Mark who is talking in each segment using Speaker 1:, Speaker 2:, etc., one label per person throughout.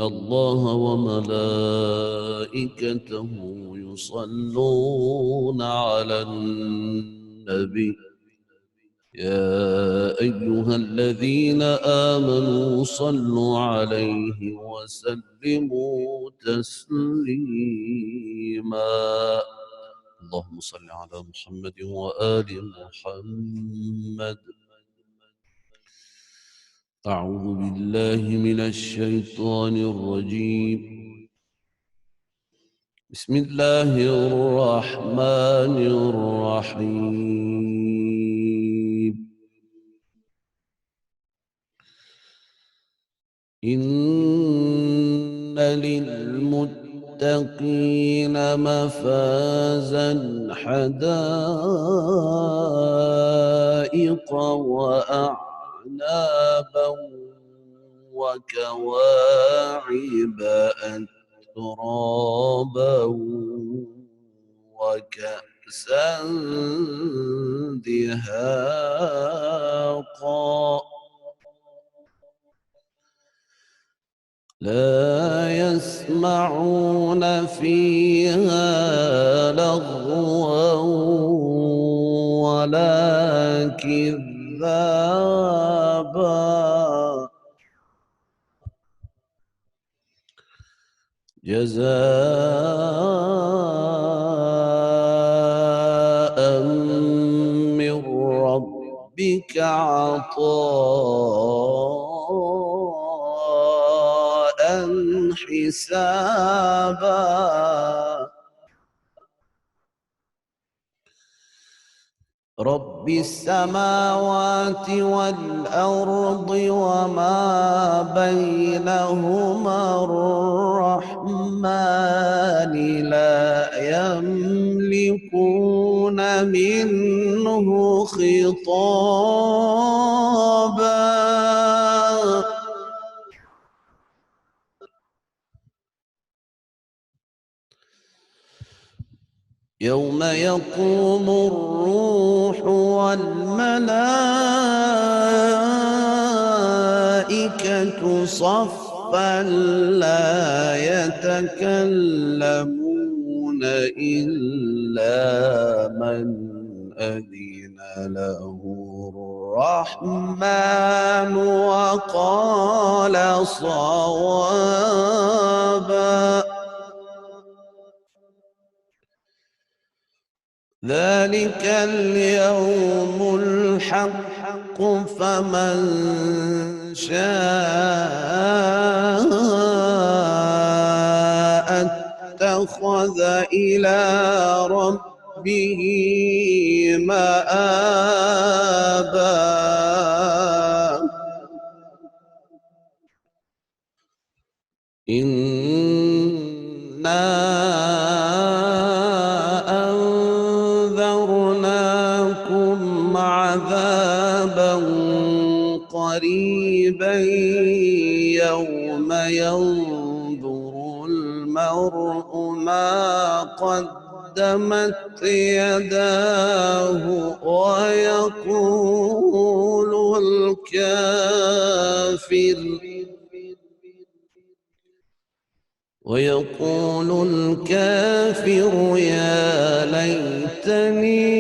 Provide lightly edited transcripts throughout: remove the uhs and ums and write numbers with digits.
Speaker 1: الله وملائكته يصلون على النبي يا أيها الذين آمنوا صلوا عليه وسلموا تسليما. اللهم صل على محمد وآل محمد. أعوذ بالله من الشيطان الرجيم. بسم الله الرحمن الرحيم. إن للمتقين مفازا حدائق وأعنابا وكواعب أترابا وكأسا دهاقا لا يسمعون فيها لغوا ولا كذابا جزاء من ربك عطاء حسابا رب السماوات والأرض وما بينهما الرحمن لا يملكون منه خطابا يوم يقوم الروح والملائكة صفا لا يتكلمون إلا من أذن له الرحمن وقال صوابا ذلك اليوم الحق فمن شاء اتخذ إلى ربه مآبا إنا أنذرناكم عذابا قريبا يوم ينظر المرء ما قدمت يداه ويقول الكافر يا ليتني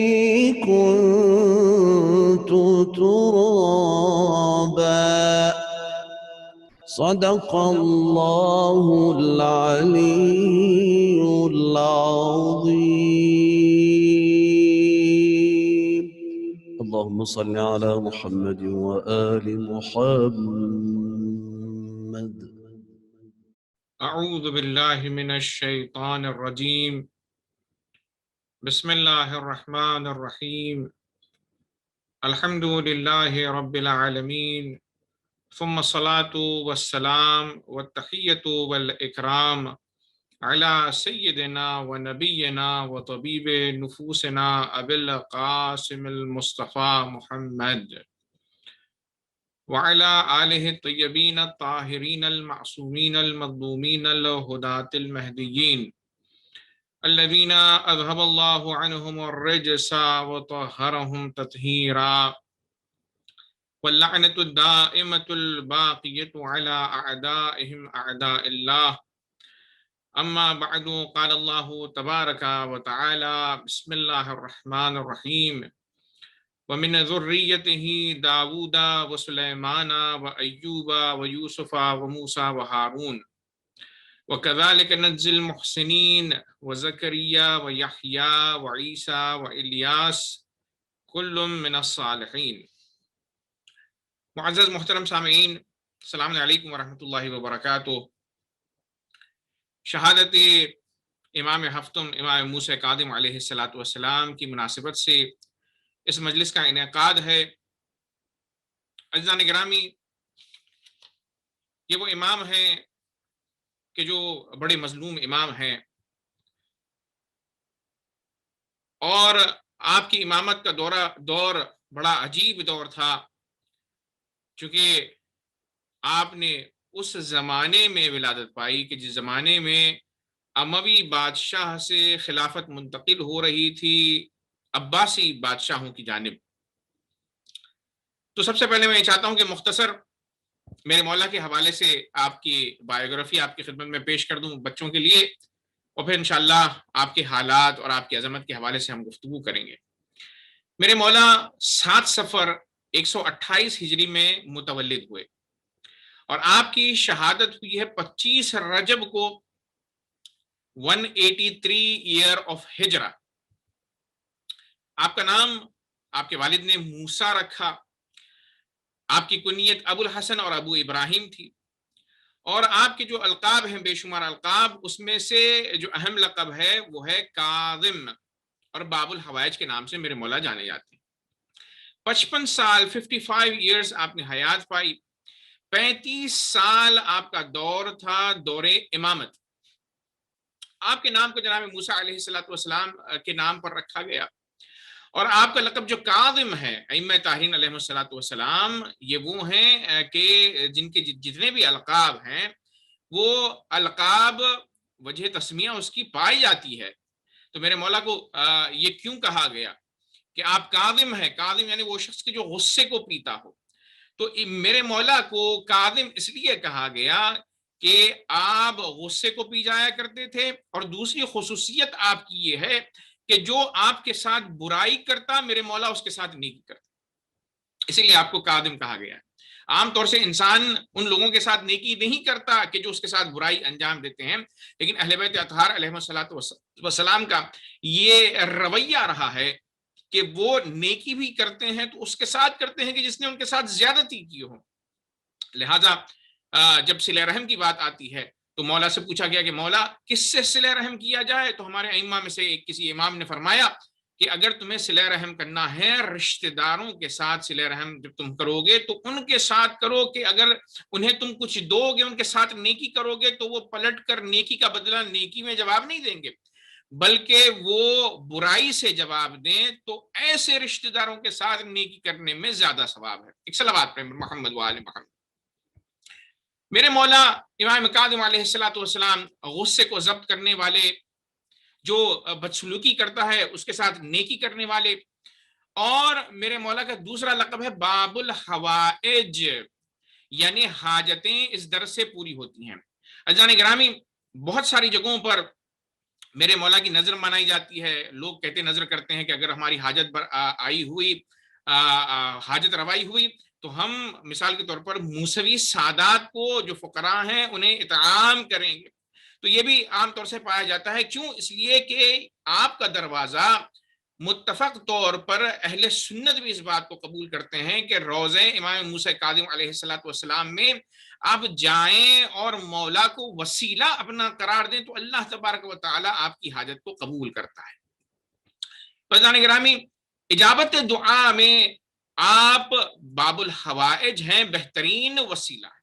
Speaker 1: كنت ترابا صدق الله العلي العظيم. اللهم صل على محمد وآل محمد.
Speaker 2: اعوذ باللہ من الشیطان الرجیم بسم اللہ الرحمن الرحیم الحمد للہ رب العالمین ثم الصلاة والسلام والتحیة والإکرام علی سیدنا ونبینا وطبیب نفوسنا ابی القاسم المصطفى محمد وعلى آلہ الطیبین الطاہرین المعصومین المظلومین الہداة المہدیین الذین اذهب اللہ عنہم الرجس وطہرہم تطہیرا واللعنة الدائمة الباقية على أعدائهم أعداء الله. أما بعد، قال الله تبارك وتعالى: بسم الله الرحمن الرحيم. ومن ذريته داود وسليمان وأيوب ويوسف وموسى وهارون وكذلك نجزي المحسنين وزكريا ويحيى وعيسى وإلياس كل من الصالحين. معزز محترم سامعین، السلام علیکم ورحمۃ اللہ وبرکاتہ۔ شہادت امام ہفتم امام موسیٰ کاظم علیہ السلام کی مناسبت سے اس مجلس کا انعقاد ہے۔ عزیزان گرامی، یہ وہ امام ہیں کہ جو بڑے مظلوم امام ہیں، اور آپ کی امامت کا دور بڑا عجیب دور تھا، چونکہ آپ نے اس زمانے میں ولادت پائی کہ جس زمانے میں اموی بادشاہ سے خلافت منتقل ہو رہی تھی عباسی بادشاہوں کی جانب۔ تو سب سے پہلے میں چاہتا ہوں کہ مختصر میرے مولا کے حوالے سے آپ کی بایوگرافی آپ کی خدمت میں پیش کر دوں بچوں کے لیے، اور پھر انشاءاللہ آپ کے حالات اور آپ کی عظمت کے حوالے سے ہم گفتگو کریں گے۔ میرے مولا 7 صفر 128 ہجری میں متولد ہوئے، اور آپ کی شہادت ہوئی ہے 25 رجب کو 183 ایئر آف ہجرہ۔ آپ کا نام آپ کے والد نے موسیٰ رکھا، آپ کی کنیت ابو الحسن اور ابو ابراہیم تھی، اور آپ کے جو القاب ہیں بے شمار القاب، اس میں سے جو اہم لقب ہے وہ ہے کاظم، اور باب الحوائج کے نام سے میرے مولا جانے جاتے ہیں۔ 55 سال 55 ایئرز آپ نے حیات پائی، 35 سال آپ کا دور تھا دور امامت۔ آپ کے نام کو جناب موسیٰ علیہ السلام کے نام پر رکھا گیا، اور آپ کا لقب جو کاظم ہے، ائمہ طاہرین علیہ السلام یہ وہ ہیں کہ جن کے جتنے بھی القاب ہیں وہ القاب وجہ تسمیہ اس کی پائی جاتی ہے۔ تو میرے مولا کو یہ کیوں کہا گیا کہ آپ کاظم ہیں؟ کاظم یعنی وہ شخص کہ جو غصے کو پیتا ہو۔ تو میرے مولا کو کاظم اس لیے کہا گیا کہ آپ غصے کو پی جایا کرتے تھے، اور دوسری خصوصیت آپ کی یہ ہے کہ جو آپ کے ساتھ برائی کرتا میرے مولا اس کے ساتھ نیکی کرتا، اسی لیے آپ کو کاظم کہا گیا ہے۔ عام طور سے انسان ان لوگوں کے ساتھ نیکی نہیں کرتا کہ جو اس کے ساتھ برائی انجام دیتے ہیں، لیکن اہل بیت اطہار علیہ السلام کا یہ رویہ رہا ہے کہ وہ نیکی بھی کرتے ہیں تو اس کے ساتھ کرتے ہیں کہ جس نے ان کے ساتھ زیادتی کی ہو۔ لہذا جب صلہ رحم کی بات آتی ہے تو مولا سے پوچھا گیا کہ مولا کس سے صلہ رحم کیا جائے؟ تو ہمارے ائمہ میں سے کسی امام نے فرمایا کہ اگر تمہیں صلہ رحم کرنا ہے، رشتہ داروں کے ساتھ صلہ رحم جب تم کرو گے تو ان کے ساتھ کرو کہ اگر انہیں تم کچھ دو گے، ان کے ساتھ نیکی کرو گے تو وہ پلٹ کر نیکی کا بدلہ نیکی میں جواب نہیں دیں گے، بلکہ وہ برائی سے جواب دیں، تو ایسے رشتہ داروں کے ساتھ نیکی کرنے میں زیادہ ثواب ہے۔ ایک صلوات پہ محمد وآل محمد۔ میرے مولا امام کاظم علیہ السلام غصے کو ضبط کرنے والے، جو بدسلوکی کرتا ہے اس کے ساتھ نیکی کرنے والے، اور میرے مولا کا دوسرا لقب ہے باب الحوائج، یعنی حاجتیں اس در سے پوری ہوتی ہیں۔ عزیزان گرامی، بہت ساری جگہوں پر میرے مولا کی نظر منائی جاتی ہے، لوگ کہتے نظر کرتے ہیں کہ اگر ہماری حاجت آئی ہوئی، حاجت روائی ہوئی تو ہم مثال کے طور پر موسوی سادات کو جو فقراء ہیں انہیں اطعام کریں گے۔ تو یہ بھی عام طور سے پایا جاتا ہے، کیوں؟ اس لیے کہ آپ کا دروازہ متفق طور پر اہل سنت بھی اس بات کو قبول کرتے ہیں کہ روضہ امام موسیٰ کاظم علیہ السلام میں آپ جائیں اور مولا کو وسیلہ اپنا قرار دیں تو اللہ تبارک و تعالی آپ کی حاجت کو قبول کرتا ہے۔ عزیزان گرامی، اجابت دعا میں آپ باب الحوائج ہیں، بہترین وسیلہ ہے۔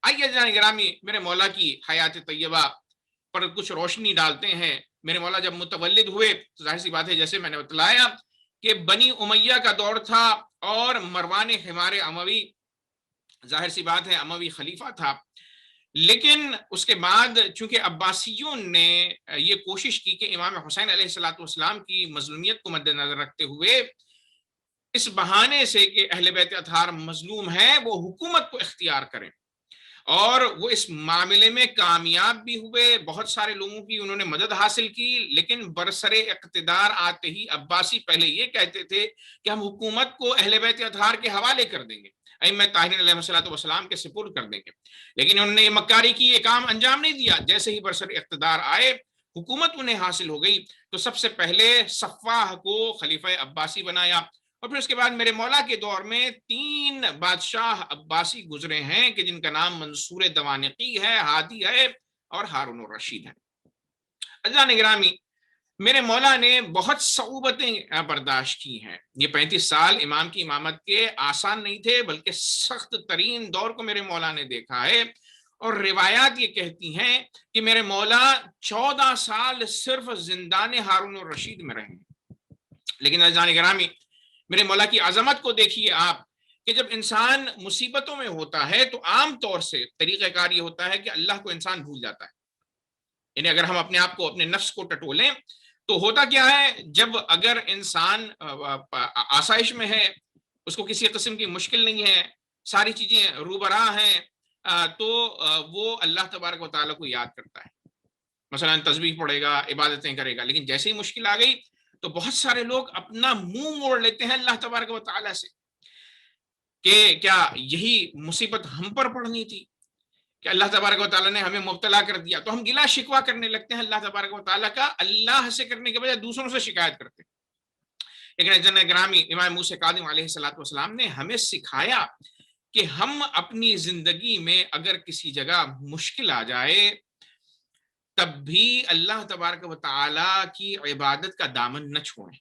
Speaker 2: آئیے عزیزان گرامی میرے مولا کی حیات طیبہ پر کچھ روشنی ڈالتے ہیں۔ میرے مولا جب متولد ہوئے تو ظاہر سی بات ہے جیسے میں نے بتلایا کہ بنی امیہ کا دور تھا، اور مروان حمار اموی ظاہر سی بات ہے اموی خلیفہ تھا، لیکن اس کے بعد چونکہ عباسیوں نے یہ کوشش کی کہ امام حسین علیہ السلام کی مظلومیت کو مد نظر رکھتے ہوئے اس بہانے سے کہ اہل بیت اطہار مظلوم ہیں وہ حکومت کو اختیار کریں، اور وہ اس معاملے میں کامیاب بھی ہوئے، بہت سارے لوگوں کی انہوں نے مدد حاصل کی، لیکن برسر اقتدار آتے ہی عباسی پہلے یہ کہتے تھے کہ ہم حکومت کو اہل بیت اطہار کے حوالے کر دیں گے، ائمہ طاہرین علیہ السلام کے سپرد کر دیں گے، لیکن انہوں نے یہ مکاری کی، یہ کام انجام نہیں دیا۔ جیسے ہی برسر اقتدار آئے، حکومت انہیں حاصل ہو گئی، تو سب سے پہلے صفاح کو خلیفہ عباسی بنایا، اور پھر اس کے بعد میرے مولا کے دور میں 3 بادشاہ عباسی گزرے ہیں کہ جن کا نام منصور دوانقی ہے، ہادی ہے اور ہارون الرشید ہے۔ عزیزان گرامی، میرے مولا نے بہت صعوبتیں برداشت کی ہیں۔ یہ 35 سال امام کی امامت کے آسان نہیں تھے، بلکہ سخت ترین دور کو میرے مولا نے دیکھا ہے، اور روایات یہ کہتی ہیں کہ میرے مولا 14 سال صرف زندان ہارون الرشید میں رہے۔ لیکن عزیزان گرامی، میرے مولا کی عظمت کو دیکھیے آپ، کہ جب انسان مصیبتوں میں ہوتا ہے تو عام طور سے طریقہ کار یہ ہوتا ہے کہ اللہ کو انسان بھول جاتا ہے۔ یعنی اگر ہم اپنے آپ کو، اپنے نفس کو ٹٹولیں تو ہوتا کیا ہے، جب اگر انسان آسائش میں ہے، اس کو کسی قسم کی مشکل نہیں ہے، ساری چیزیں روبرا ہیں، تو وہ اللہ تبارک و تعالیٰ کو یاد کرتا ہے، مثلا تسبیح پڑھے گا، عبادتیں کرے گا۔ لیکن جیسے ہی مشکل آ گئی تو بہت سارے لوگ اپنا منہ موڑ لیتے ہیں اللہ تبارک و تعالیٰ سے، کہ کیا یہی مصیبت ہم پر پڑنی تھی کہ اللہ تبارک و تعالیٰ نے ہمیں مبتلا کر دیا، تو ہم گلا شکوہ کرنے لگتے ہیں اللہ تبارک و تعالیٰ کا، اللہ سے کرنے کے بجائے دوسروں سے شکایت کرتے ہیں۔ لیکن جناب گرامی، امام موسیٰ کاظم علیہ السلام نے ہمیں سکھایا کہ ہم اپنی زندگی میں اگر کسی جگہ مشکل آ جائے تب بھی اللہ تبارک و تعالیٰ کی عبادت کا دامن نہ چھوڑیں۔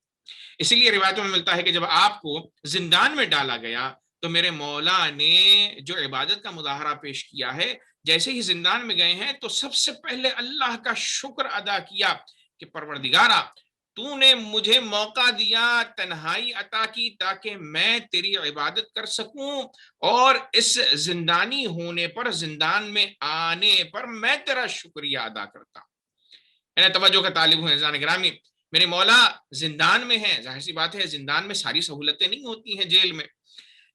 Speaker 2: اسی لیے روایتوں میں ملتا ہے کہ جب آپ کو زندان میں ڈالا گیا تو میرے مولا نے جو عبادت کا مظاہرہ پیش کیا ہے، جیسے ہی زندان میں گئے ہیں تو سب سے پہلے اللہ کا شکر ادا کیا کہ پروردگارا، تو نے مجھے موقع دیا، تنہائی عطا کی تاکہ میں تیری عبادت کر سکوں، اور اس زندانی ہونے پر، زندان میں آنے پر میں تیرا شکریہ ادا کرتا۔ یعنی توجہ کا طالب ہوں عزیزان گرامی، میرے مولا زندان میں ہیں، ظاہر سی بات ہے زندان میں ساری سہولتیں نہیں ہوتی ہیں جیل میں،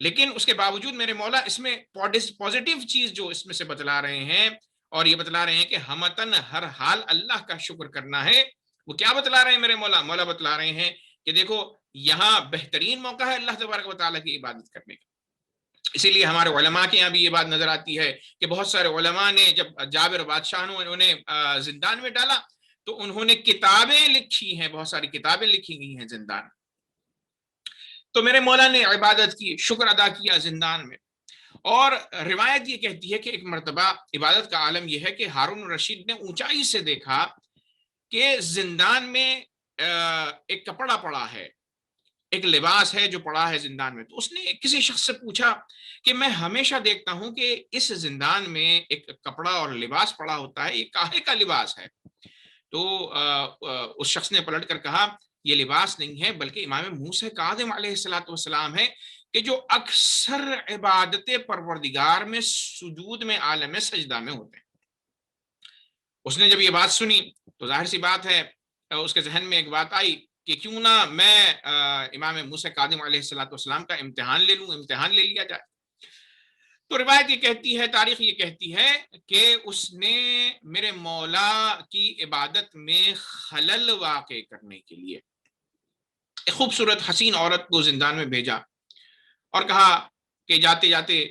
Speaker 2: لیکن اس کے باوجود میرے مولا اس میں پازیٹیو چیز جو اس میں سے بتلا رہے ہیں، اور یہ بتلا رہے ہیں کہ ہمتن ہر حال اللہ کا شکر کرنا ہے۔ وہ کیا بتلا رہے ہیں میرے مولا؟ مولا بتلا رہے ہیں کہ دیکھو یہاں بہترین موقع ہے اللہ تبارک و تعالیٰ کی عبادت کرنے کا۔ اسی لیے ہمارے علماء کے یہاں بھی یہ بات نظر آتی ہے کہ بہت سارے علماء نے جب جابر بادشاہ نے انہیں زندان میں ڈالا تو انہوں نے کتابیں لکھی ہیں، بہت ساری کتابیں لکھی گئی ہیں زندان۔ تو میرے مولا نے عبادت کی، شکر ادا کیا زندان میں، اور روایت یہ کہتی ہے کہ ایک مرتبہ عبادت کا عالم یہ ہے کہ ہارون الرشید نے اونچائی سے دیکھا کہ زندان میں ایک کپڑا پڑا ہے، ایک لباس ہے جو پڑا ہے زندان میں۔ تو اس نے کسی شخص سے پوچھا کہ میں ہمیشہ دیکھتا ہوں کہ اس زندان میں ایک کپڑا اور لباس پڑا ہوتا ہے، یہ کاہے کا لباس ہے؟ تو اس شخص نے پلٹ کر کہا یہ لباس نہیں ہے بلکہ امام موسیٰ کاظم علیہ السلام ہے، کہ جو اکثر عبادت پروردگار میں، سجود میں، عالم سجدہ میں ہوتے ہیں۔ اس نے جب یہ بات سنی تو ظاہر سی بات ہے اس کے ذہن میں ایک بات آئی کہ کیوں نہ میں امام موسیٰ کاظم علیہ السلام کا امتحان لے لوں، امتحان لے لیا جائے۔ تو روایت یہ کہتی ہے، تاریخ یہ کہتی ہے کہ اس نے میرے مولا کی عبادت میں خلل واقع کرنے کے لیے ایک خوبصورت حسین عورت کو زندان میں بھیجا، اور کہا کہ جاتے جاتے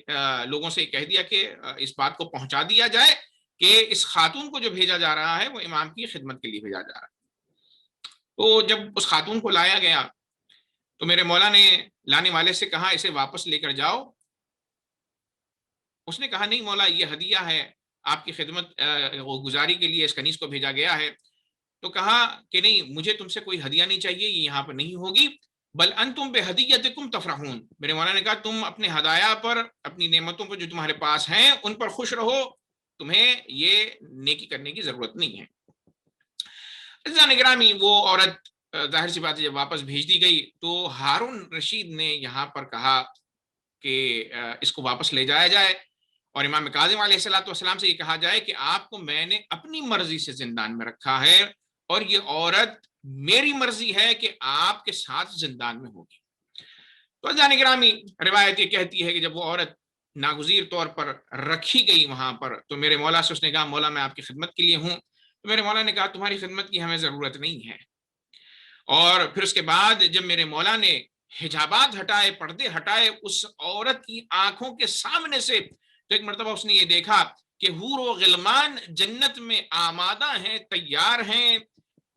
Speaker 2: لوگوں سے کہہ دیا کہ اس بات کو پہنچا دیا جائے کہ اس خاتون کو جو بھیجا جا رہا ہے وہ امام کی خدمت کے لیے بھیجا جا رہا ہے۔ تو جب اس خاتون کو لایا گیا تو میرے مولا نے لانے والے سے کہا اسے واپس لے کر جاؤ۔ اس نے کہا نہیں مولا، یہ ہدیہ ہے، آپ کی خدمت گزاری کے لیے اس کنیز کو بھیجا گیا ہے۔ تو کہا کہ نہیں، مجھے تم سے کوئی ہدیہ نہیں چاہیے، یہ یہاں پر نہیں ہوگی، بل انتم بہدیتکم تفرحون۔ میرے مولا نے کہا تم اپنے ہدایہ پر، اپنی نعمتوں پر جو تمہارے پاس ہیں ان پر خوش رہو، تمہیں یہ نیکی کرنے کی ضرورت نہیں ہے۔ عزیزان گرامی، وہ عورت ظاہر سی بات ہے جب واپس بھیج دی گئی تو ہارون رشید نے یہاں پر کہا کہ اس کو واپس لے جایا جائے، اور امام کاظم علیہ السلام سے یہ کہا جائے کہ آپ کو میں نے اپنی مرضی سے زندان میں رکھا ہے، اور یہ عورت میری مرضی ہے کہ آپ کے ساتھ زندان میں ہوگی۔ تو عزیزان گرامی روایت یہ کہتی ہے کہ جب وہ عورت ناگزیر طور پر رکھی گئی وہاں پر تو میرے مولا سے اس نے کہا مولا میں آپ کی خدمت کے لیے ہوں. تو میرے مولا نے کہا تمہاری خدمت کی ہمیں ضرورت نہیں ہے. اور پھر اس کے بعد جب میرے مولا نے حجابات ہٹائے، پردے ہٹائے اس عورت کی آنکھوں کے سامنے سے، تو ایک مرتبہ اس نے یہ دیکھا کہ حور و غلمان جنت میں آمادہ ہیں، تیار ہیں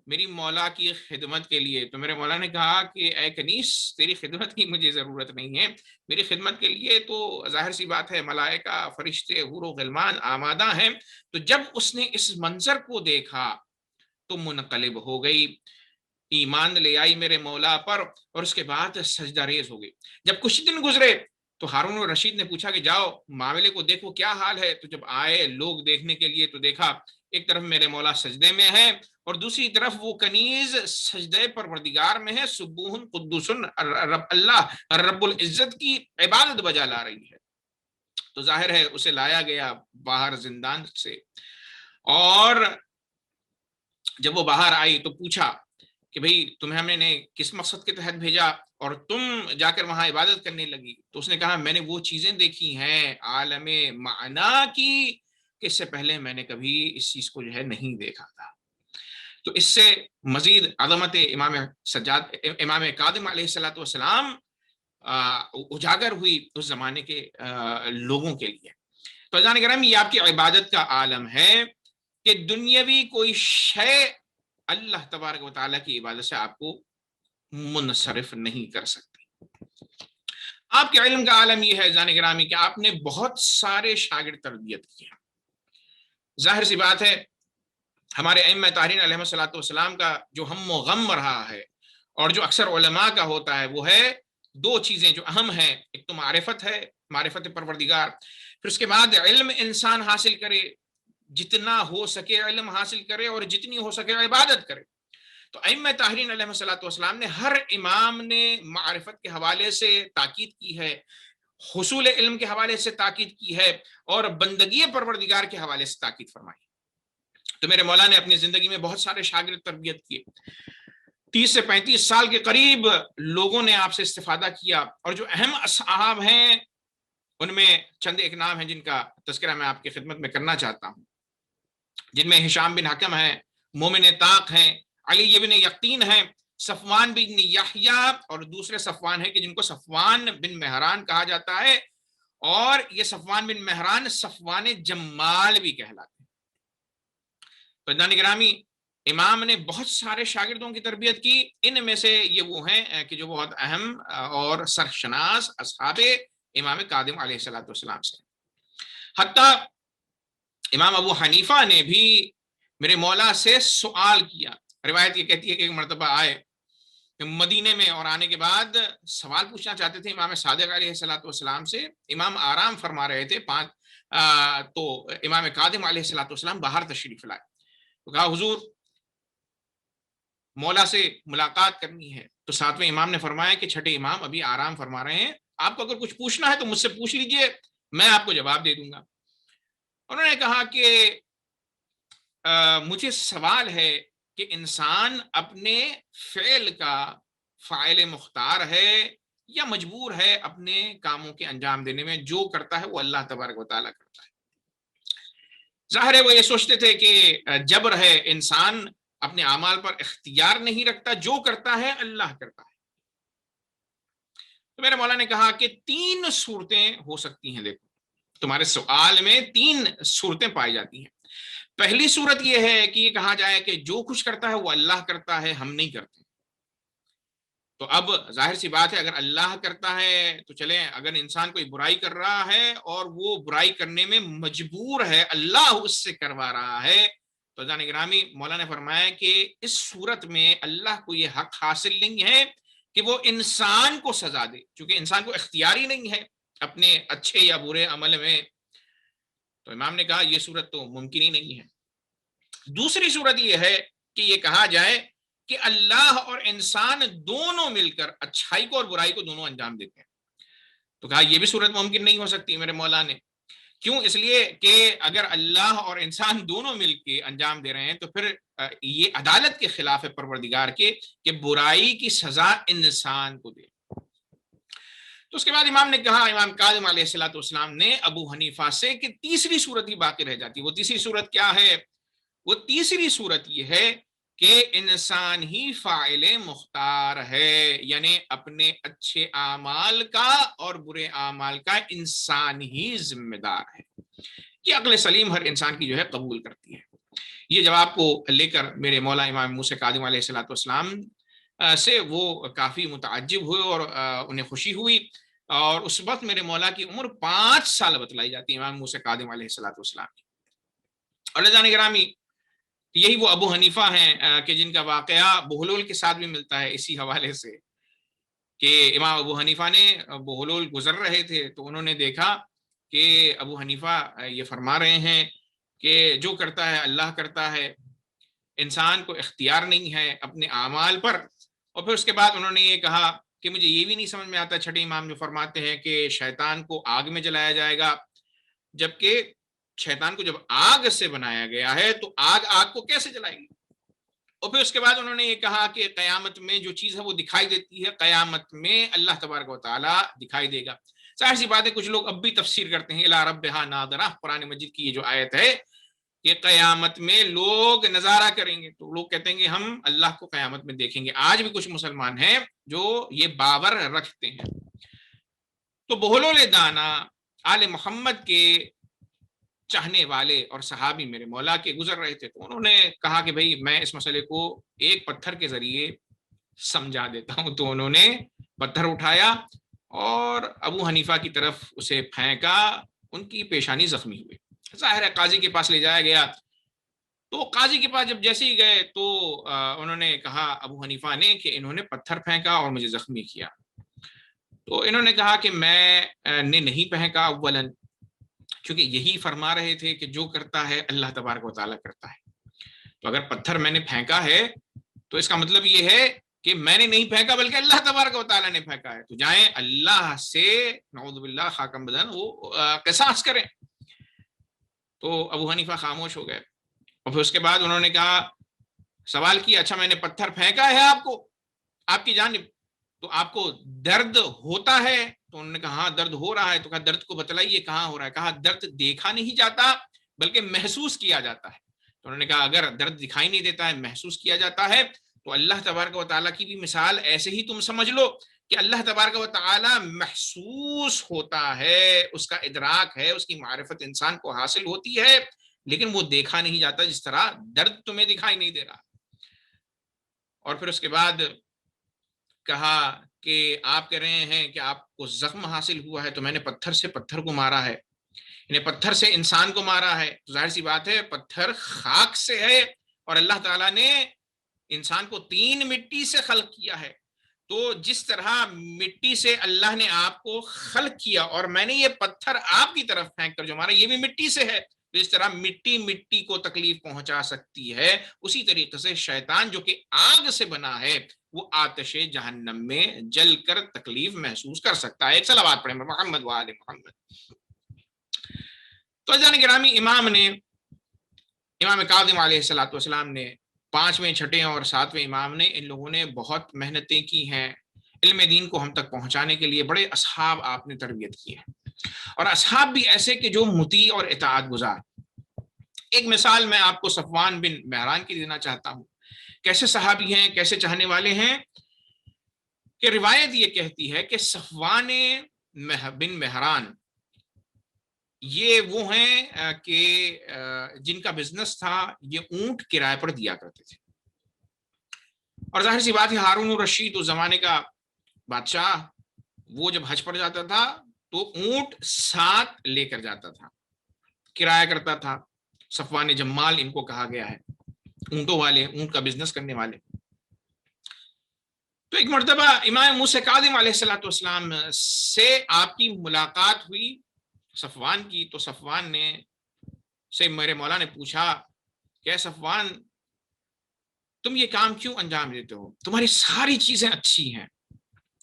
Speaker 2: میری مولا کی خدمت کے لیے. تو میرے مولا نے کہا کہ اے کنیس تیری خدمت کی مجھے ضرورت نہیں ہے، میری خدمت کے لیے تو ظاہر سی بات ہے ملائکہ فرشتے حور و غلمان آمادہ ہیں. تو جب اس نے اس منظر کو دیکھا تو منقلب ہو گئی، ایمان لے آئی میرے مولا پر، اور اس کے بعد سجدہ ریز ہو گئی. جب کچھ دن گزرے تو ہارون الرشید نے پوچھا کہ جاؤ معاملے کو دیکھو کیا حال ہے. تو جب آئے لوگ دیکھنے کے لیے تو دیکھا ایک طرف میرے مولا سجدے میں ہے اور دوسری طرف وہ کنیز سجدے پروردگار میں ہے، سبوح قدوس اللہ رب العزت کی عبادت بجا لا رہی ہے. تو ظاہر ہے اسے لایا گیا باہر زندان سے، اور جب وہ باہر آئی تو پوچھا کہ بھئی تمہیں ہم نے کس مقصد کے تحت بھیجا اور تم جا کر وہاں عبادت کرنے لگی. تو اس نے کہا میں نے وہ چیزیں دیکھی ہیں عالم معنی کی کہ اس سے پہلے میں نے کبھی اس چیز کو جو ہے نہیں دیکھا تھا. تو اس سے مزید عظمت امام کاظم علیہ الصلوۃ والسلام اجاگر ہوئی اس زمانے کے لوگوں کے لیے. تو عزیزان گرامی یہ آپ کی عبادت کا عالم ہے کہ دنیاوی کوئی شے اللہ تبارک و تعالیٰ کی عبادت سے آپ کو منصرف نہیں کر سکتی. آپ کے علم کا عالم یہ ہے عزیزان گرامی کہ آپ نے بہت سارے شاگرد تربیت کیا. ظاہر سی بات ہے ہمارے ائمہ طاہرین علیہ الصلوۃ والسلام کا جو ہم و غم رہا ہے اور جو اکثر علماء کا ہوتا ہے وہ ہے دو چیزیں جو اہم ہیں. ایک تو معرفت ہے، معرفت پروردگار، پھر اس کے بعد علم انسان حاصل کرے، جتنا ہو سکے علم حاصل کرے اور جتنی ہو سکے عبادت کرے. تو ائمہ طاہرین علیہ الصلوۃ والسلام نے ہر امام نے معرفت کے حوالے سے تاکید کی ہے، حصول علم کے حوالے سے تاکید کی ہے اور بندگی پروردگار کے حوالے سے تاکید فرمائی. تو میرے مولا نے اپنی زندگی میں بہت سارے شاگرد تربیت کیے، 30 سے 35 سال کے قریب لوگوں نے آپ سے استفادہ کیا. اور جو اہم اصحاب ہیں ان میں چند ایک نام ہیں جن کا تذکرہ میں آپ کی خدمت میں کرنا چاہتا ہوں، جن میں ہشام بن حکم ہیں، مومن طاق ہیں، علی بن یقین ہیں، صفوان بن یحییٰ اور دوسرے صفوان ہیں کہ جن کو صفوان بن مہران کہا جاتا ہے، اور یہ صفوان بن مہران صفوان جمال بھی کہلاتے ہیں. تو عزیزان گرامی امام نے بہت سارے شاگردوں کی تربیت کی. ان میں سے یہ وہ ہیں کہ جو بہت اہم اور سرشناس اصحاب امام کاظم علیہ الصلوۃ والسلام سے. حتیٰ امام ابو حنیفہ نے بھی میرے مولا سے سوال کیا. روایت یہ کہتی ہے کہ ایک مرتبہ آئے مدینے میں اور آنے کے بعد سوال پوچھنا چاہتے تھے امام صادق علیہ الصلوۃ والسلام سے. امام آرام فرما رہے تھے تو امام کاظم علیہ الصلوۃ والسلام باہر تشریف لائے. تو کہا حضور مولا سے ملاقات کرنی ہے. تو ساتویں امام نے فرمایا کہ چھٹے امام ابھی آرام فرما رہے ہیں، آپ کو اگر کچھ پوچھنا ہے تو مجھ سے پوچھ لیجئے، میں آپ کو جواب دے دوں گا. انہوں نے کہا کہ مجھے سوال ہے کہ انسان اپنے فعل کا فاعل مختار ہے یا مجبور ہے اپنے کاموں کے انجام دینے میں؟ جو کرتا ہے وہ اللہ تبارک و تعالیٰ کرتا ہے. ظاہر ہے وہ یہ سوچتے تھے کہ جبر ہے، انسان اپنے اعمال پر اختیار نہیں رکھتا، جو کرتا ہے اللہ کرتا ہے. تو میرے مولا نے کہا کہ 3 صورتیں ہو سکتی ہیں. دیکھو تمہارے سوال میں 3 صورتیں پائی جاتی ہیں. پہلی صورت یہ ہے کہ یہ کہا جائے کہ جو کچھ کرتا ہے وہ اللہ کرتا ہے، ہم نہیں کرتے. تو اب ظاہر سی بات ہے اگر اللہ کرتا ہے تو چلیں، اگر انسان کوئی برائی کر رہا ہے اور وہ برائی کرنے میں مجبور ہے، اللہ اس سے کروا رہا ہے، تو جان گرامی مولا نے فرمایا کہ اس صورت میں اللہ کو یہ حق حاصل نہیں ہے کہ وہ انسان کو سزا دے، چونکہ انسان کو اختیاری نہیں ہے اپنے اچھے یا برے عمل میں. تو امام نے کہا یہ صورت تو ممکن ہی نہیں ہے. دوسری صورت یہ ہے کہ یہ کہا جائے کہ اللہ اور انسان دونوں مل کر اچھائی کو اور برائی کو دونوں انجام دیتے ہیں. تو کہا یہ بھی صورت ممکن نہیں ہو سکتی میرے مولا نے. کیوں؟ اس لیے کہ اگر اللہ اور انسان دونوں مل کے انجام دے رہے ہیں تو پھر یہ عدالت کے خلاف ہے پروردگار کے کہ برائی کی سزا انسان کو دے. تو اس کے بعد امام نے کہا، امام کاظم علیہ الصلوۃ والسلام نے ابو حنیفہ سے کہ تیسری صورت ہی باقی رہ جاتی ہے۔ وہ تیسری صورت کیا ہے؟ وہ تیسری صورت یہ ہے کہ انسان ہی فاعل مختار ہے، یعنی اپنے اچھے اعمال کا اور برے اعمال کا انسان ہی ذمہ دار ہے۔ یہ عقل سلیم ہر انسان کی جو ہے قبول کرتی ہے۔ یہ جواب کو لے کر میرے مولا امام موسیٰ کاظم علیہ الصلوۃ والسلام سے وہ کافی متعجب ہوئے اور انہیں خوشی ہوئی، اور اس وقت میرے مولا کی عمر 5 سال بتلائی جاتی ہے امام موسیٰ کاظم علیہ الصلوۃ والسلام کی۔ اور عزیزان گرامی، یہی وہ ابو حنیفہ ہیں کہ جن کا واقعہ بہلول کے ساتھ بھی ملتا ہے اسی حوالے سے، کہ امام ابو حنیفہ نے بہلول گزر رہے تھے تو انہوں نے دیکھا کہ ابو حنیفہ یہ فرما رہے ہیں کہ جو کرتا ہے اللہ کرتا ہے، انسان کو اختیار نہیں ہے اپنے اعمال پر۔ اور پھر اس کے بعد انہوں نے یہ کہا کہ مجھے یہ بھی نہیں سمجھ میں آتا، چھٹے امام جو فرماتے ہیں کہ شیطان کو آگ میں جلایا جائے گا، جبکہ شیطان کو جب آگ سے بنایا گیا ہے تو آگ کو کیسے جلائے گی؟ اور پھر اس کے بعد انہوں نے یہ کہا کہ قیامت میں جو چیز ہے وہ دکھائی دیتی ہے، قیامت میں اللہ تبارک و تعالیٰ دکھائی دے گا۔ ظاہر سی بات ہے کچھ لوگ اب بھی تفسیر کرتے ہیں الی ربھا ناظرہ، قرآن مجید کی یہ جو آیت ہے کہ قیامت میں لوگ نظارہ کریں گے، تو لوگ کہتے ہیں کہ ہم اللہ کو قیامت میں دیکھیں گے۔ آج بھی کچھ مسلمان ہیں جو یہ باور رکھتے ہیں۔ تو بہلول دانا آل محمد کے چاہنے والے اور صحابی میرے مولا کے گزر رہے تھے، تو انہوں نے کہا کہ بھئی میں اس مسئلے کو ایک پتھر کے ذریعے سمجھا دیتا ہوں۔ تو انہوں نے پتھر اٹھایا اور ابو حنیفہ کی طرف اسے پھینکا، ان کی پیشانی زخمی ہوئی۔ ظاہر ہے قاضی کے پاس لے جایا گیا، تو قاضی کے پاس جب جیسے ہی گئے تو انہوں نے کہا ابو حنیفہ نے کہ انہوں نے پتھر پھینکا اور مجھے زخمی کیا۔ تو انہوں نے کہا کہ میں نے نہیں پھینکا، اولن کیونکہ یہی فرما رہے تھے کہ جو کرتا ہے اللہ تبارک و تعالیٰ کرتا ہے، تو اگر پتھر میں نے پھینکا ہے تو اس کا مطلب یہ ہے کہ میں نے نہیں پھینکا بلکہ اللہ تبارک و تعالیٰ نے پھینکا ہے، تو جائیں اللہ سے نعوذ باللہ خاکم بدن وہ قصاص کریں۔ تو ابو حنیفہ خاموش ہو گئے، اور پھر اس کے بعد انہوں نے کہا، سوال کیا، اچھا میں نے پتھر پھینکا ہے آپ کو، آپ کی جانب، تو آپ کو درد ہوتا ہے؟ تو انہوں نے کہا ہاں درد ہو رہا ہے۔ تو کہا درد کو بتلائیے کہاں ہو رہا ہے؟ کہا درد دیکھا نہیں جاتا بلکہ محسوس کیا جاتا ہے۔ تو انہوں نے کہا اگر درد دکھائی نہیں دیتا ہے، محسوس کیا جاتا ہے، تو اللہ تبارک و تعالیٰ کی بھی مثال ایسے ہی تم سمجھ لو کہ اللہ تبارک و تعالیٰ محسوس ہوتا ہے، اس کا ادراک ہے، اس کی معرفت انسان کو حاصل ہوتی ہے، لیکن وہ دیکھا نہیں جاتا جس طرح درد تمہیں دکھائی نہیں دے رہا۔ اور پھر اس کے بعد کہا کہ آپ کہہ رہے ہیں کہ آپ کو زخم حاصل ہوا ہے، تو میں نے پتھر سے پتھر کو مارا ہے، یعنی پتھر سے انسان کو مارا ہے۔ تو ظاہر سی بات ہے پتھر خاک سے ہے، اور اللہ تعالیٰ نے انسان کو 3 مٹی سے خلق کیا ہے، تو جس طرح مٹی سے اللہ نے آپ کو خلق کیا اور میں نے یہ پتھر آپ کی طرف پھینک کر جو مارا یہ بھی مٹی سے ہے، تو اس طرح مٹی مٹی کو تکلیف پہنچا سکتی ہے، اسی طریقے سے شیطان جو کہ آگ سے بنا ہے وہ آتش جہنم میں جل کر تکلیف محسوس کر سکتا ہے۔ ایک صلوات پڑھیں محمد و آل محمد۔ تو عزیزان گرامی، امام کاظم علیہ الصلوۃ والسلام نے 5ویں 6ٹھے اور 7ویں امام نے، ان لوگوں نے بہت محنتیں کی ہیں علم دین کو ہم تک پہنچانے کے لیے۔ بڑے اصحاب آپ نے تربیت کی ہے، اور اصحاب بھی ایسے کہ جو مطیع اور اطاعت گزار۔ ایک مثال میں آپ کو صفوان بن مہران کی دینا چاہتا ہوں، کیسے صحابی ہیں، کیسے چاہنے والے ہیں، کہ روایت یہ کہتی ہے کہ صفوان بن مہران یہ وہ ہیں کہ جن کا بزنس تھا یہ اونٹ کرائے پر دیا کرتے تھے، اور ظاہر سی بات ہے ہارون الرشید اس زمانے کا بادشاہ، وہ جب حج پر جاتا تھا تو اونٹ ساتھ لے کر جاتا تھا، کرایہ کرتا تھا۔ صفوان جمال ان کو کہا گیا ہے، اونٹوں والے، اونٹ کا بزنس کرنے والے۔ تو ایک مرتبہ امام موسیٰ کاظم علیہ الصلوۃ والسلام سے آپ کی ملاقات ہوئی صفوان کی، تو صفوان سے میرے مولا نے پوچھا کہ صفوان تم یہ کام کیوں انجام دیتے ہو؟ تمہاری ساری چیزیں اچھی ہیں،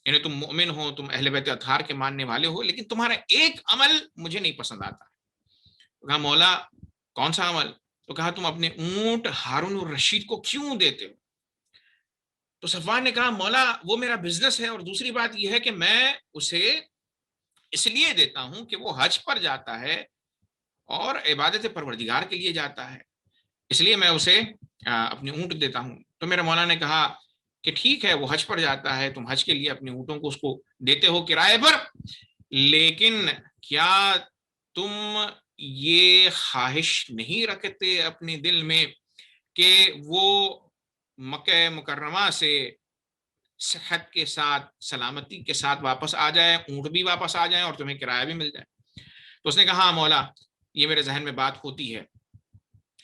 Speaker 2: یعنی تم مومن ہو، تم اہل بیت اطہار کے ماننے والے ہو، لیکن تمہارا ایک عمل مجھے نہیں پسند آتا۔ تو کہا مولا کون سا عمل؟ تو کہا تم اپنے اونٹ ہارون الرشید کو کیوں دیتے ہو؟ تو صفوان نے کہا مولا وہ میرا بزنس ہے، اور دوسری بات یہ ہے کہ میں اسے اس لیے دیتا ہوں کہ وہ حج پر جاتا ہے اور عبادت پروردگار کے لیے جاتا ہے، اس لیے میں اسے اپنے اونٹ دیتا ہوں۔ تو میرے مولا نے کہا کہ ٹھیک ہے، وہ حج پر جاتا ہے، تم حج کے لیے اپنے اونٹوں کو اس کو دیتے ہو کرائے پر، لیکن کیا تم یہ خواہش نہیں رکھتے اپنے دل میں کہ وہ مکہ مکرمہ سے صحت کے ساتھ، سلامتی کے ساتھ واپس آ جائے، اونٹ بھی واپس آ جائیں اور تمہیں کرایہ بھی مل جائے؟ تو اس نے کہا ہاں مولا، یہ میرے ذہن میں بات ہوتی ہے،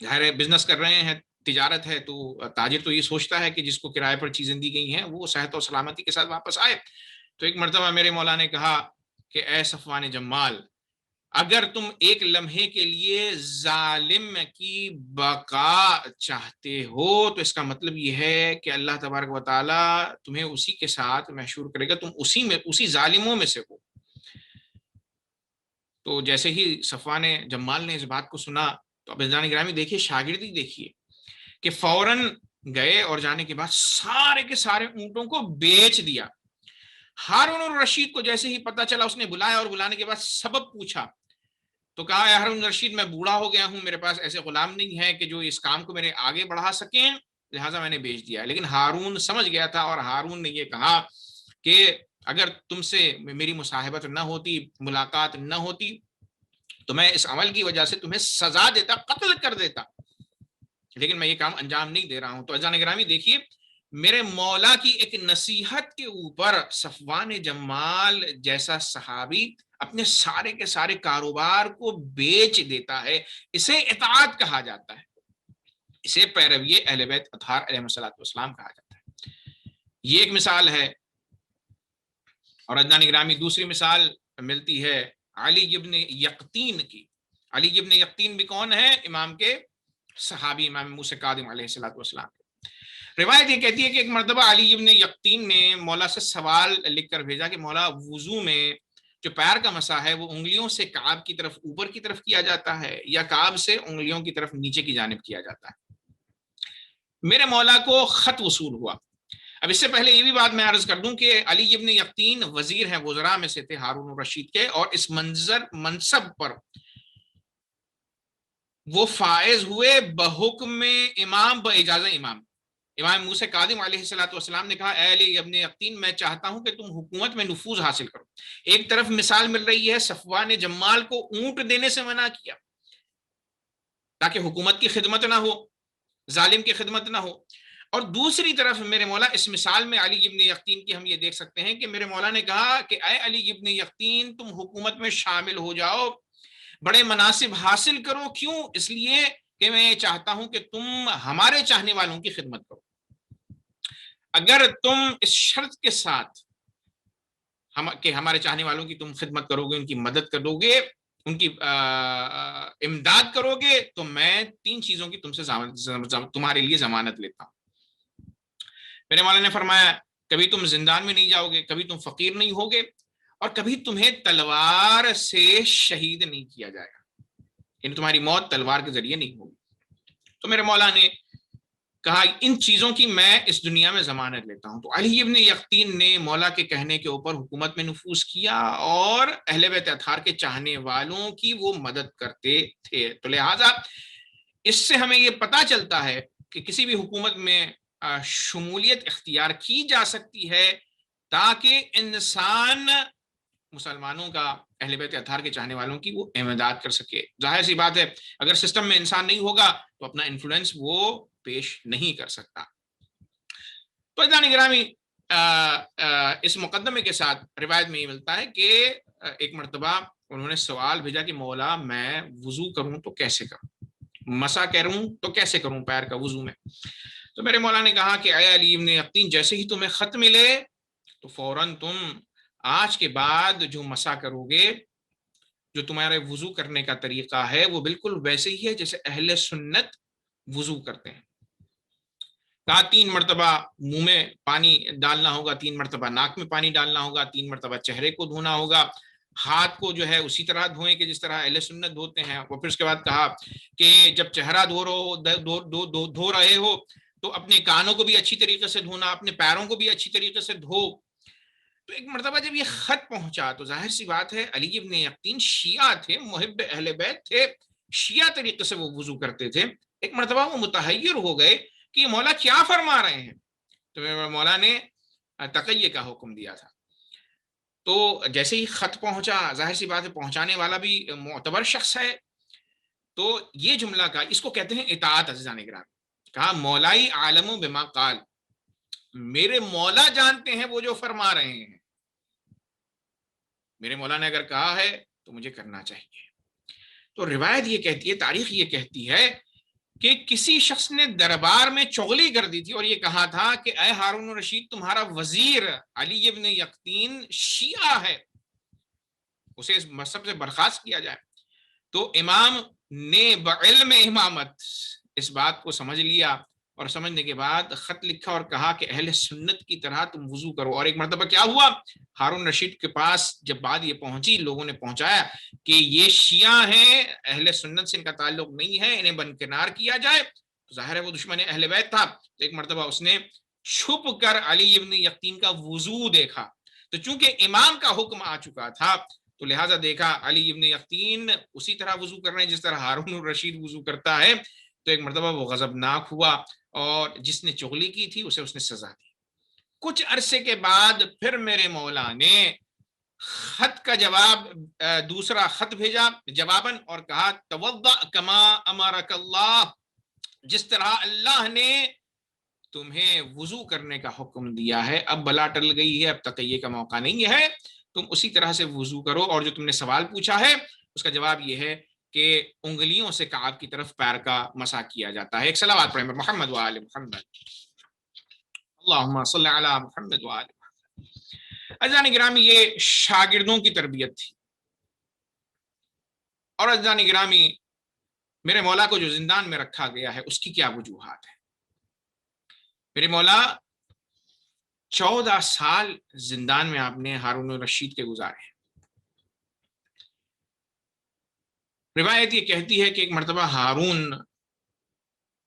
Speaker 2: ظاہر ہے بزنس کر رہے ہیں، تجارت ہے، تو تاجر تو یہ سوچتا ہے کہ جس کو کرائے پر چیزیں دی گئی ہیں وہ صحت اور سلامتی کے ساتھ واپس آئے۔ تو ایک مرتبہ میرے مولا نے کہا کہ اے صفوان جمال، اگر تم ایک لمحے کے لیے ظالم کی بقا چاہتے ہو تو اس کا مطلب یہ ہے کہ اللہ تبارک و تعالیٰ تمہیں اسی کے ساتھ محشور کرے گا، تم اسی ظالموں میں سے ہو۔ تو جیسے ہی صفوان جمال نے اس بات کو سنا تو اب عزیزان گرامی دیکھیے، شاگردی دیکھیے کہ فوراً گئے اور جانے کے بعد سارے کے سارے اونٹوں کو بیچ دیا۔ ہارون الرشید کو جیسے ہی پتا چلا، اس نے بلایا اور بلانے کے بعد سبب پوچھا تو کہا اے ہارون الرشید، میں بوڑھا ہو گیا ہوں، میرے پاس ایسے غلام نہیں ہے کہ جو اس کام کو میرے آگے بڑھا سکیں، لہٰذا میں نے بیچ دیا۔ لیکن ہارون سمجھ گیا تھا اور ہارون نے یہ کہا کہ اگر تم سے میری مصاحبت نہ ہوتی، ملاقات نہ ہوتی، تو میں اس عمل کی وجہ سے تمہیں سزا دیتا، قتل کر دیتا، لیکن میں یہ کام انجام نہیں دے رہا ہوں۔ تو عزیزان گرامی دیکھیے، میرے مولا کی ایک نصیحت کے اوپر صفوان جمال جیسا صحابی اپنے سارے کے سارے کاروبار کو بیچ دیتا ہے، اسے اطاعت کہا جاتا ہے، اسے پیروی اہل بیت اطہار علیہ السلام کہا جاتا ہے۔ یہ ایک مثال ہے۔ اور عزیزان گرامی دوسری مثال ملتی ہے علی ابن یقطین کی۔ علی ابن یقطین بھی کون ہے؟ امام کے صحابی، امام موسیٰ کاظم علیہ السلام۔ روایت یہ کہتی ہے کہ ایک مرتبہ علی ابن یقطین نے مولا سے سوال لکھ کر بھیجا کہ مولا، وضو میں جو پیر کا مسح ہے وہ انگلیوں سے کعب کی طرف اوپر کی طرف کیا جاتا ہے یا کعب سے انگلیوں کی طرف نیچے کی جانب کیا جاتا ہے؟ میرے مولا کو خط وصول ہوا۔ اب اس سے پہلے یہ بھی بات میں عرض کر دوں کہ علی ابن یقطین وزیر ہیں، وزراء میں سے تھے ہارون الرشید کے، اور اس منصب پر وہ فائز ہوئے بحکم امام، باجازت امام۔ امام موسیٰ کاظم علیہ السلام نے کہا اے علی ابن یقطین، میں چاہتا ہوں کہ تم حکومت میں نفوذ حاصل کرو۔ ایک طرف مثال مل رہی ہے، صفوان جمال کو اونٹ دینے سے منع کیا تاکہ حکومت کی خدمت نہ ہو، ظالم کی خدمت نہ ہو، اور دوسری طرف میرے مولا اس مثال میں علی ابن یقطین کی ہم یہ دیکھ سکتے ہیں کہ میرے مولا نے کہا کہ اے علی ابن یقطین، تم حکومت میں شامل ہو جاؤ، بڑے مناصب حاصل کرو۔ کیوں؟ اس لیے کہ میں چاہتا ہوں کہ تم ہمارے چاہنے والوں کی خدمت کرو۔ اگر تم اس شرط کے ساتھ کہ ہمارے چاہنے والوں کی تم خدمت کرو گے، ان کی مدد کرو گے، ان کی امداد کرو گے، تو میں 3 چیزوں کی تم سے تمہارے لیے ضمانت لیتا ہوں۔ میرے مولا نے فرمایا کبھی تم زندان میں نہیں جاؤ گے، کبھی تم فقیر نہیں ہوگے، اور کبھی تمہیں تلوار سے شہید نہیں کیا جائے گا، یعنی تمہاری موت تلوار کے ذریعے نہیں ہوگی۔ تو میرے مولا نے کہا ان چیزوں کی میں اس دنیا میں ضمانت لیتا ہوں۔ تو علی ابن یقطین نے مولا کے کہنے کے اوپر حکومت میں نفوذ کیا اور اہل بیت اطہار کے چاہنے والوں کی وہ مدد کرتے تھے۔ تو لہٰذا اس سے ہمیں یہ پتہ چلتا ہے کہ کسی بھی حکومت میں شمولیت اختیار کی جا سکتی ہے تاکہ انسان مسلمانوں کا، اہل بیت اطہار کے چاہنے والوں کی وہ امداد کر سکے۔ ظاہر سی بات ہے اگر سسٹم میں انسان نہیں ہوگا تو اپنا انفلوئنس وہ پیش نہیں کر سکتا۔ تو عزیزان گرامی اس مقدمے کے ساتھ روایت میں یہ ملتا ہے کہ ایک مرتبہ انہوں نے سوال بھیجا کہ مولا میں وضو کروں تو کیسے کروں، مسح کروں تو کیسے کروں پیر کا وضو میں؟ تو میرے مولا نے کہا کہ اے علی ابن یقطین، جیسے ہی تمہیں خط ملے تو فوراً تم آج کے بعد جو مسح کرو گے، جو تمہارے وضو کرنے کا طریقہ ہے وہ بالکل ویسے ہی ہے جیسے اہل سنت وضو کرتے ہیں۔ کہا 3 مرتبہ منہ میں پانی ڈالنا ہوگا، 3 مرتبہ ناک میں پانی ڈالنا ہوگا، 3 مرتبہ چہرے کو دھونا ہوگا، ہاتھ کو جو ہے اسی طرح دھوئیں کہ جس طرح اہل سنت دھوتے ہیں۔ اور پھر اس کے بعد کہا کہ جب چہرہ دھو رہے ہو تو اپنے کانوں کو بھی اچھی طریقے سے دھونا، اپنے پیروں کو بھی اچھی طریقے سے دھو۔ تو ایک مرتبہ جب یہ خط پہنچا تو ظاہر سی بات ہے علی ابن یقین شیعہ تھے، محب اہل بیت تھے، شیعہ طریقے سے وہ وضو کرتے تھے. ایک مرتبہ وہ متحیر ہو گئے کہ مولا کیا فرما رہے ہیں. تو مولا نے تقیہ کا حکم دیا تھا. تو جیسے ہی خط پہنچا، ظاہر سی بات ہے پہنچانے والا بھی معتبر شخص ہے، تو یہ جملہ کا اس کو کہتے ہیں اطاعت. عزیزان گرامی، کہا مولائی عالم بما قال، میرے مولا جانتے ہیں وہ جو فرما رہے ہیں، میرے مولا نے اگر کہا ہے تو مجھے کرنا چاہیے. تو روایت یہ کہتی ہے، تاریخ یہ کہتی ہے کہ کسی شخص نے دربار میں چغلی کر دی تھی اور یہ کہا تھا کہ اے ہارون الرشید، تمہارا وزیر علی ابن یقین شیعہ ہے، اسے اس منصب سے برخاست کیا جائے. تو امام نے بعلم امامت اس بات کو سمجھ لیا اور سمجھنے کے بعد خط لکھا اور کہا کہ اہل سنت کی طرح تم وضو کرو. اور ایک مرتبہ کیا ہوا، ہارون رشید کے پاس جب بات یہ پہنچی، لوگوں نے پہنچایا کہ یہ شیعہ ہیں، اہل سنت سے ان کا تعلق نہیں ہے، انہیں بنکنار کیا جائے. تو ظاہر ہے وہ دشمن اہل بیت تھا. تو ایک مرتبہ اس نے چھپ کر علی ابن یقین کا وضو دیکھا. تو چونکہ امام کا حکم آ چکا تھا تو لہٰذا دیکھا علی ابن یقین اسی طرح وضو کر رہے ہیں جس طرح ہارون الرشید وضو کرتا ہے. تو ایک مرتبہ وہ غضبناک ہوا اور جس نے چغلی کی تھی اسے اس نے سزا دی. کچھ عرصے کے بعد پھر میرے مولا نے خط کا جواب، دوسرا خط بھیجا جواباً اور کہا توضأ کما امرک اللہ، جس طرح اللہ نے تمہیں وضو کرنے کا حکم دیا ہے، اب بلا ٹل گئی ہے، اب تقیہ کا موقع نہیں ہے، تم اسی طرح سے وضو کرو. اور جو تم نے سوال پوچھا ہے اس کا جواب یہ ہے کہ انگلیوں سے کعب کی طرف پیر کا مسح کیا جاتا ہے. ایک صلوات پڑھیں محمد وآل محمد، اللہم صلی علی محمد وآل محمد. عزیزان گرامی، یہ شاگردوں کی تربیت تھی. اور عزیزان گرامی، میرے مولا کو جو زندان میں رکھا گیا ہے اس کی کیا وجوہات ہیں. میرے مولا 14 سال زندان میں آپ نے ہارون الرشید کے گزارے ہیں. روایت یہ کہتی ہے کہ ایک مرتبہ ہارون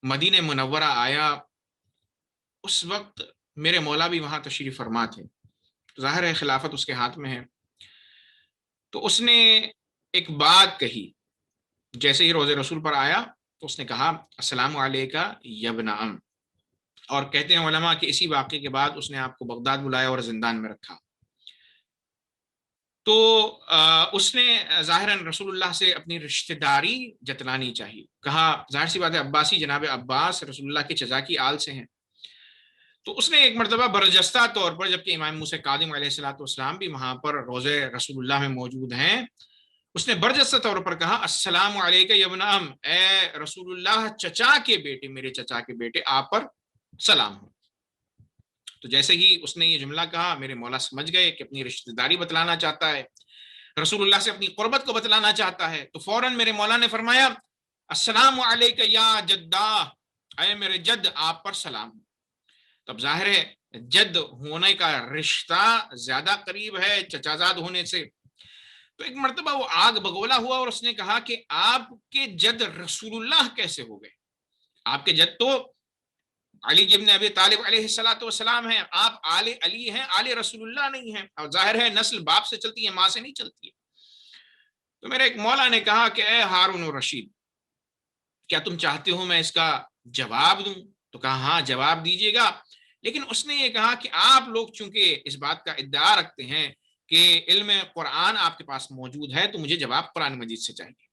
Speaker 2: مدینہ منورہ آیا، اس وقت میرے مولا بھی وہاں تشریف فرما تھے. ظاہر ہے خلافت اس کے ہاتھ میں ہے. تو اس نے ایک بات کہی، جیسے ہی روض رسول پر آیا تو اس نے کہا السلام علیکہ یا ابن عم. اور کہتے ہیں علماء کہ اسی واقعے کے بعد اس نے آپ کو بغداد بلایا اور زندان میں رکھا. تو اس نے ظاہراً رسول اللہ سے اپنی رشتہ داری جتلانی چاہیے. کہا ظاہر سی بات ہے عباسی جناب عباس رسول اللہ کے چچا کی آل سے ہیں. تو اس نے ایک مرتبہ برجستہ طور پر، جبکہ امام موسیٰ کاظم علیہ الصلوۃ والسلام بھی وہاں پر روضے رسول اللہ میں موجود ہیں، اس نے برجستہ طور پر کہا السلام علیکہ یا ابن عم، اے رسول اللہ چچا کے بیٹے، میرے چچا کے بیٹے، آپ پر سلام ہو. تو جیسے ہی اس نے یہ جملہ کہا میرے مولا سمجھ گئے کہ اپنی رشتہ داری بتلانا چاہتا ہے، رسول اللہ سے اپنی قربت کو بتلانا چاہتا ہے. تو فوراً میرے مولا نے فرمایا السلام علیکہ یا جدہ، اے میرے جد آپ پر سلام. تب ظاہر ہے جد ہونے کا رشتہ زیادہ قریب ہے چچا زاد ہونے سے. تو ایک مرتبہ وہ آگ بگولا ہوا اور اس نے کہا کہ آپ کے جد رسول اللہ کیسے ہو گئے؟ آپ کے جد تو علی ابن ابی طالب علیہ السلام ہیں، آپ آل علی ہیں، آل رسول اللہ نہیں ہیں. اور ظاہر ہے نسل باپ سے چلتی ہے، ماں سے نہیں چلتی ہے. تو میرے ایک مولا نے کہا کہ اے ہارون الرشید، کیا تم چاہتے ہو میں اس کا جواب دوں؟ تو کہا ہاں جواب دیجیے گا. لیکن اس نے یہ کہا کہ آپ لوگ چونکہ اس بات کا ادعا رکھتے ہیں کہ علم قرآن آپ کے پاس موجود ہے تو مجھے جواب قرآن مجید سے چاہیے.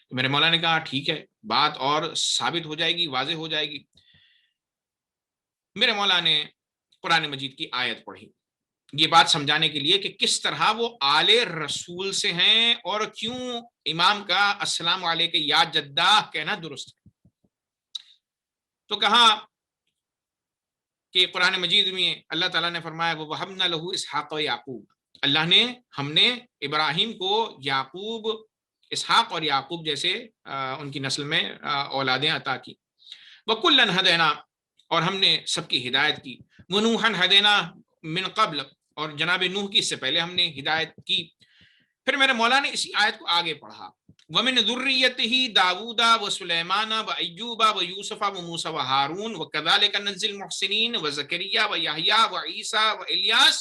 Speaker 2: تو میرے مولا نے کہا ٹھیک ہے، بات اور ثابت ہو جائے گی، واضح ہو جائے گی. میرے مولا نے قرآن مجید کی آیت پڑھی یہ بات سمجھانے کے لیے کہ کس طرح وہ آل رسول سے ہیں اور کیوں امام کا السلام علیکہ یا جدہ کہنا درست ہے. تو کہا کہ قرآن مجید میں اللہ تعالیٰ نے فرمایا وَوَهَبْنَا لَهُ اسحاق و یعقوب، اللہ نے، ہم نے ابراہیم کو یعقوب، اسحاق اور یعقوب جیسے ان کی نسل میں اولادیں عطا کی. وَكُلًّا هَدَيْنَا، اور ہم نے سب کی ہدایت کی. وَنُوحًا هَدَيْنَا مِن قبل، اور جناب نوح کی اس سے پہلے ہم نے ہدایت کی. پھر میرے مولا نے اسی آیت کو آگے پڑھا وَمِن ذُرِّيَّتِهِ داؤد وسلیمان وایوب ویوسف وموسیٰ وہارون وکذالک نجزی المحسنین وزکریا ویحییٰ وعیسیٰ والیاس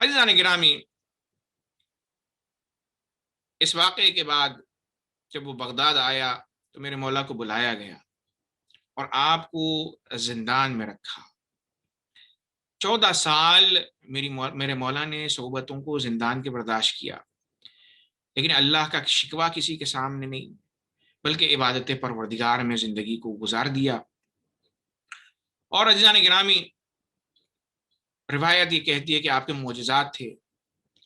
Speaker 2: عزیزان گرامی، اس واقعے کے بعد جب وہ بغداد آیا تو میرے مولا کو بلایا گیا اور آپ کو زندان میں رکھا۔ 14 سال میرے مولا نے صحبتوں کو زندان کے برداشت کیا، لیکن اللہ کا شکوہ کسی کے سامنے نہیں، بلکہ عبادت پروردگار میں زندگی کو گزار دیا۔ اور عزیزان گرامی، روایت یہ کہتی ہے کہ آپ کے معجزات تھے،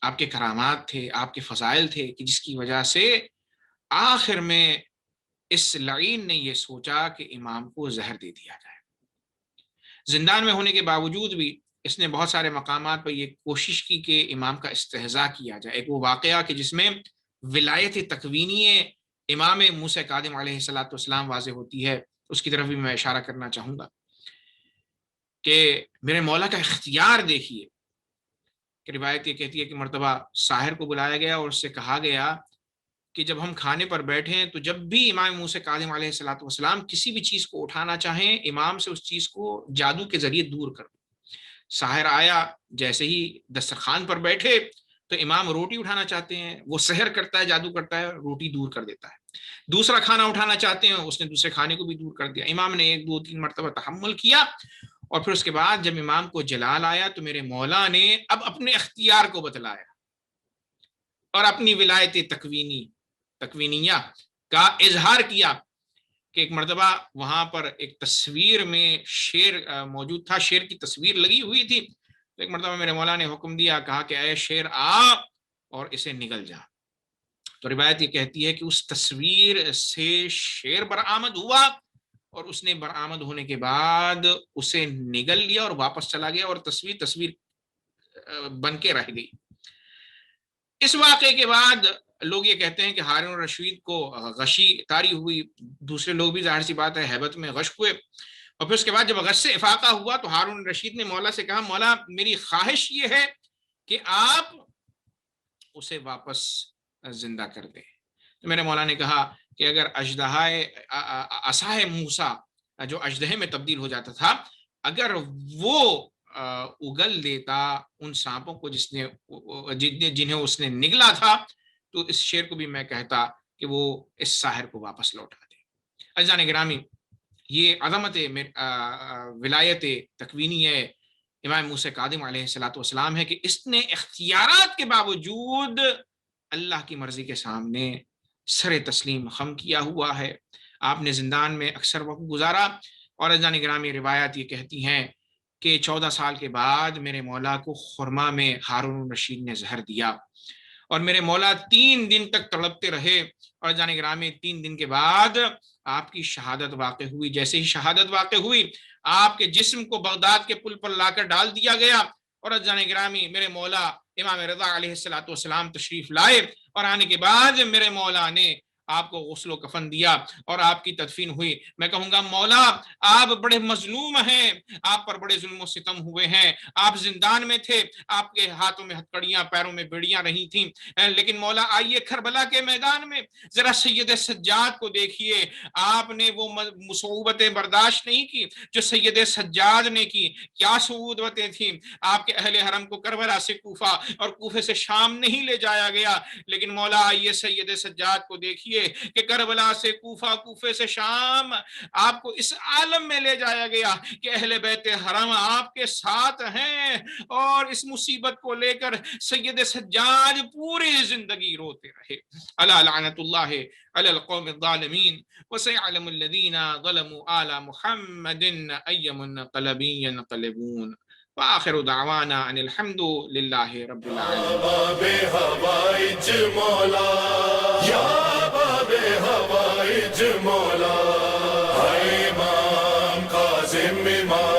Speaker 2: آپ کے کرامات تھے، آپ کے فضائل تھے، کہ جس کی وجہ سے آخر میں اس لعین نے یہ سوچا کہ امام کو زہر دے دیا جائے۔ زندان میں ہونے کے باوجود بھی اس نے بہت سارے مقامات پر یہ کوشش کی کہ امام کا استہزاء کیا جائے۔ ایک وہ واقعہ کہ جس میں ولایت تکوینی امام موسیٰ کاظم علیہ السلام واضح ہوتی ہے، اس کی طرف بھی میں اشارہ کرنا چاہوں گا کہ میرے مولا کا اختیار دیکھیے کہ روایت یہ کہتی ہے کہ مرتبہ ساحر کو بلایا گیا اور اس سے کہا گیا کہ جب ہم کھانے پر بیٹھیں تو جب بھی امام موسیٰ کاظم علیہ السلام کسی بھی چیز کو اٹھانا چاہیں، امام سے اس چیز کو جادو کے ذریعے دور کر دو۔ ساحر آیا، جیسے ہی دسترخوان پر بیٹھے تو امام روٹی اٹھانا چاہتے ہیں، وہ سحر کرتا ہے، جادو کرتا ہے، روٹی دور کر دیتا ہے۔ دوسرا کھانا اٹھانا چاہتے ہیں، اس نے دوسرے کھانے کو بھی دور کر دیا۔ امام نے 1 2 3 مرتبہ تحمل کیا، اور پھر اس کے بعد جب امام کو جلال آیا تو میرے مولا نے اب اپنے اختیار کو بتلایا اور اپنی ولایت تکوینیہ کا اظہار کیا کہ ایک مرتبہ وہاں پر ایک تصویر میں شیر موجود تھا، شیر کی تصویر لگی ہوئی تھی، تو ایک مرتبہ میرے مولا نے حکم دیا، کہا کہ اے شیر آ اور اسے نگل جا۔ تو روایت یہ کہتی ہے کہ اس تصویر سے شیر برآمد ہوا، اور اس نے برآمد ہونے کے بعد اسے نگل لیا اور واپس چلا گیا، اور تصویر بن کے رہ گئی۔ اس واقعے کے بعد لوگ یہ کہتے ہیں کہ ہارون الرشید کو غشی طاری ہوئی، دوسرے لوگ بھی ظاہر سی بات ہے ہیبت میں غش ہوئے، اور پھر اس کے بعد جب غش سے افاقہ ہوا تو ہارون الرشید نے مولا سے کہا، مولا میری خواہش یہ ہے کہ آپ اسے واپس زندہ کر دیں۔ تو میرے مولا نے کہا کہ اگر عصائے موسیٰ جو اژدہے میں تبدیل ہو جاتا تھا، اگر وہ اگل دیتا ان سانپوں کو جنہیں اس نے نگلا تھا، تو اس شیر کو بھی میں کہتا کہ وہ اس ساحر کو واپس لوٹا دے۔ عزیزان گرامی، یہ عظمت ولایت تکوینی امام موسیٰ کاظم علیہ السلام ہے کہ اس نے اختیارات کے باوجود اللہ کی مرضی کے سامنے سر تسلیم خم کیا ہوا ہے۔ آپ نے زندان میں اکثر وقت گزارا، اور عزیزان گرامی روایات یہ کہتی ہیں کہ 14 سال کے بعد میرے مولا کو خرما میں ہارون الرشید نے زہر دیا، اور میرے مولا 3 دن تک تڑپتے رہے، اور عزیزان گرامی 3 دن کے بعد آپ کی شہادت واقع ہوئی۔ جیسے ہی شہادت واقع ہوئی، آپ کے جسم کو بغداد کے پل پر لا کر ڈال دیا گیا، اور عزیزان گرامی میرے مولا امام رضا علیہ السلام تشریف لائے، اور آنے کے بعد میرے مولا نے آپ کو غسل و کفن دیا اور آپ کی تدفین ہوئی۔ میں کہوں گا مولا آپ بڑے مظلوم ہیں، آپ پر بڑے ظلم و ستم ہوئے ہیں، آپ زندان میں تھے، آپ کے ہاتھوں میں ہتکڑیاں، پیروں میں بیڑیاں رہی تھیں، لیکن مولا آئیے کربلا کے میدان میں ذرا سید سجاد کو دیکھیے۔ آپ نے وہ صعوبتیں برداشت نہیں کی جو سید سجاد نے کی۔ کیا صعوبتیں تھیں؟ آپ کے اہل حرم کو کربلا سے کوفہ اور کوفے سے شام نہیں لے جایا گیا، لیکن مولا آئیے سید سجاد کو دیکھیے کہ کربلا سے کوفہ، کوفے سے شام آپ کو اس عالم میں لے جایا گیا کہ اہل بیت حرم آپ کے ساتھ ہیں، اور اس مصیبت کو لے کر سید سجاد پوری زندگی روتے رہے۔ الا لعنت اللہ علی القوم الظالمین، وسيعلم الذین ظلموا آل محمد أي منقلب ينقلبون، وآخر دعوانا ان الحمد للہ رب العالمین۔
Speaker 3: باب ہوائج مولا، یا باب ہوائج مولا، امام کاظم امام